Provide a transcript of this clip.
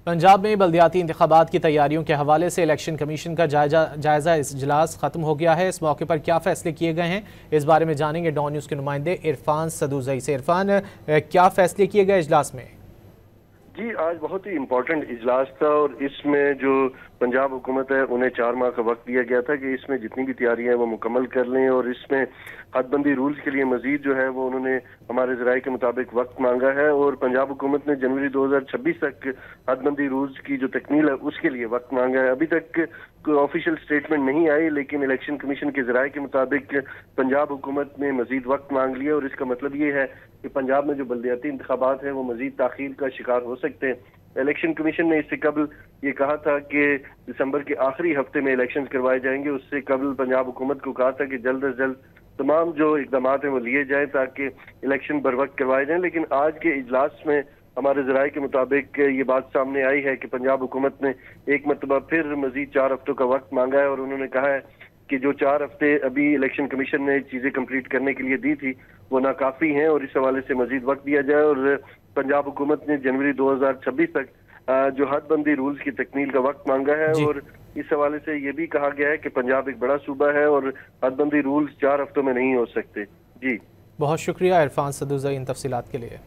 पंजाब में बल्दियाती इंतखाबात की तैयारियों के हवाले से इलेक्शन कमीशन का जायजा इजलास खत्म हो गया है। इस मौके पर क्या फैसले किए गए हैं, इस बारे में जानेंगे डॉन न्यूज़ के नुमाइंदे इरफान सदूज़ई से। इरफान, क्या फैसले किए गए इजलास में? जी, आज बहुत ही इम्पोर्टेंट इजलास था और इसमें जो पंजाब हुकूमत है उन्हें 4 माह का वक्त दिया गया था कि इसमें जितनी भी तैयारियां हैं वो मुकम्मल कर लें। और इसमें हदबंदी रूल्स के लिए मजीद जो है वो उन्होंने हमारे ज़राए के मुताबिक वक्त मांगा है और पंजाब हुकूमत ने जनवरी 2026 तक हदबंदी रूल्स की जो तकमील है उसके लिए वक्त मांगा है। अभी तक कोई ऑफिशियल स्टेटमेंट नहीं आई, लेकिन इलेक्शन कमीशन के ज़राए के मुताबिक पंजाब हुकूमत ने मजीद वक्त मांग लिया और इसका मतलब ये है कि पंजाब में जो बल्दियाती इंतखाबात हैं वो मजीद ताखीर का शिकार हो सकते हैं। इलेक्शन कमीशन ने इससे कबल ये कहा था कि दिसंबर के आखिरी हफ्ते में इलेक्शन करवाए जाएंगे। उससे कबल पंजाब हुकूमत को कहा था कि जल्द अज जल्द तमाम जो इकदाम हैं वो लिए जाएं ताकि इलेक्शन बर वक्त करवाए जाएं। लेकिन आज के इजलास में हमारे ज़राए के मुताबिक ये बात सामने आई है कि पंजाब हुकूमत ने एक मरतबा फिर मजीद 4 हफ्तों का वक्त मांगा है और उन्होंने कहा है कि जो 4 हफ्ते अभी इलेक्शन कमीशन ने चीज़ें कंप्लीट करने के लिए दी थी वो नाकाफी हैं और इस हवाले से मजीद वक्त दिया जाए। और पंजाब हुकूमत ने जनवरी 2026 तक जो हदबंदी रूल्स की तकमील का वक्त मांगा है और इस हवाले से ये भी कहा गया है कि पंजाब एक बड़ा सूबा है और हदबंदी रूल्स 4 हफ्तों में नहीं हो सकते। जी, बहुत शुक्रिया इरफान सदूज़ई इन तफसीलात के लिए।